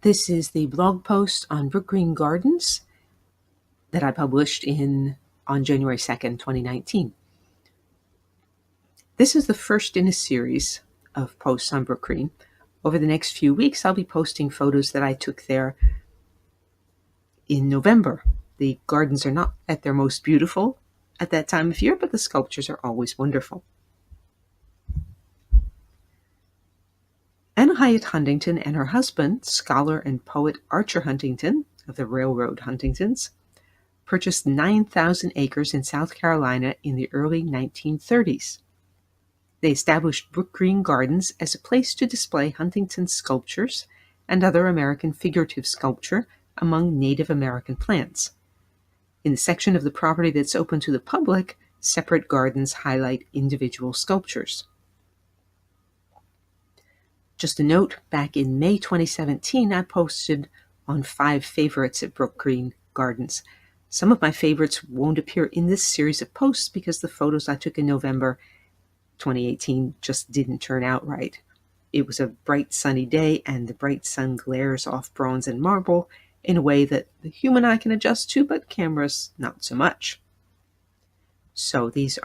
This is the blog post on Brookgreen Gardens that I published on January 2nd, 2019. This is the first in a series of posts on Brookgreen. Over the next few weeks, I'll be posting photos that I took there in November. The gardens are not at their most beautiful at that time of year, but the sculptures are always wonderful. Anna Hyatt Huntington and her husband, scholar and poet Archer Huntington of the Railroad Huntingtons, purchased 9,000 acres in South Carolina in the early 1930s. They established Brookgreen Gardens as a place to display Huntington sculptures and other American figurative sculpture among Native American plants. In the section of the property that's open to the public, separate gardens highlight individual sculptures. Just a note, back in May 2017, I posted on 5 favorites at Brookgreen Gardens. Some of my favorites won't appear in this series of posts because the photos I took in November 2018 just didn't turn out right. It was a bright sunny day, and the bright sun glares off bronze and marble in a way that the human eye can adjust to, but cameras not so much. So these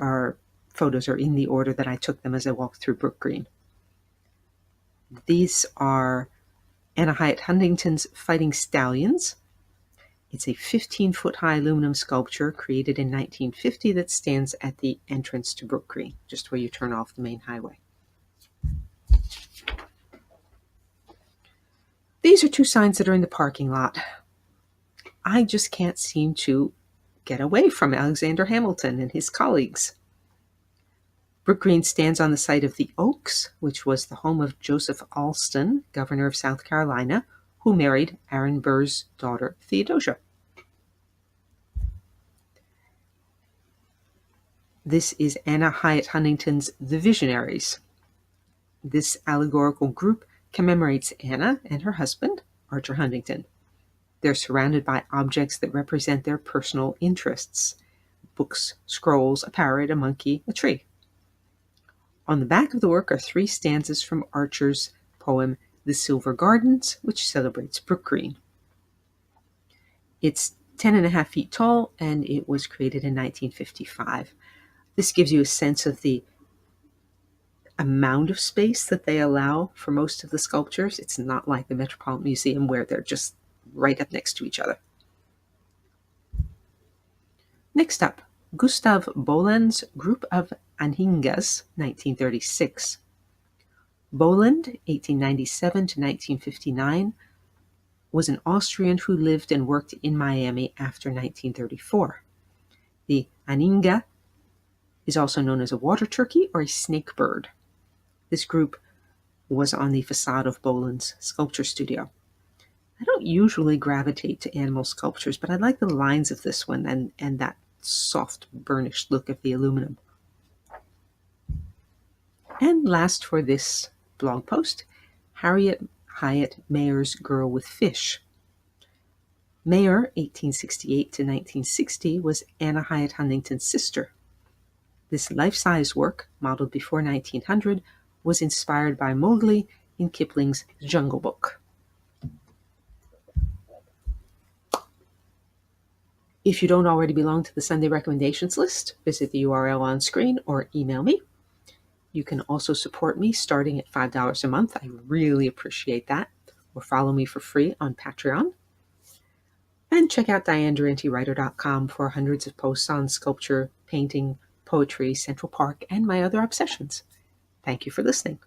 photos are in the order that I took them as I walked through Brookgreen. These are Anna Hyatt Huntington's Fighting Stallions. It's a 15-foot high aluminum sculpture created in 1950 that stands at the entrance to Brookgreen, just where you turn off the main highway. These are 2 signs that are in the parking lot. I just can't seem to get away from Alexander Hamilton and his colleagues. Brookgreen stands on the site of the Oaks, which was the home of Joseph Alston, governor of South Carolina, who married Aaron Burr's daughter, Theodosia. This is Anna Hyatt Huntington's The Visionaries. This allegorical group commemorates Anna and her husband, Archer Huntington. They're surrounded by objects that represent their personal interests: books, scrolls, a parrot, a monkey, a tree. On the back of the work are 3 stanzas from Archer's poem The Silver Gardens, which celebrates Brookgreen. It's 10.5 feet tall, and it was created in 1955. This gives you a sense of the amount of space that they allow for most of the sculptures. It's not like the Metropolitan Museum where they're just right up next to each other. Next up, Gustav Boland's group of Anhingas, 1936. Boland, 1897 to 1959, was an Austrian who lived and worked in Miami after 1934. The Anhinga is also known as a water turkey or a snake bird. This group was on the facade of Boland's sculpture studio. I don't usually gravitate to animal sculptures, but I like the lines of this one and that soft burnished look of the aluminum. And last for this blog post, Harriet Hyatt Mayer's Girl with Fish. Mayer, 1868 to 1960, was Anna Hyatt Huntington's sister. This life-size work, modeled before 1900, was inspired by Mowgli in Kipling's Jungle Book. If you don't already belong to the Sunday recommendations list, visit the URL on screen or email me. You can also support me starting at $5 a month. I really appreciate that. Or follow me for free on Patreon. And check out DianeDuranteWriter.com for hundreds of posts on sculpture, painting, poetry, Central Park, and my other obsessions. Thank you for listening.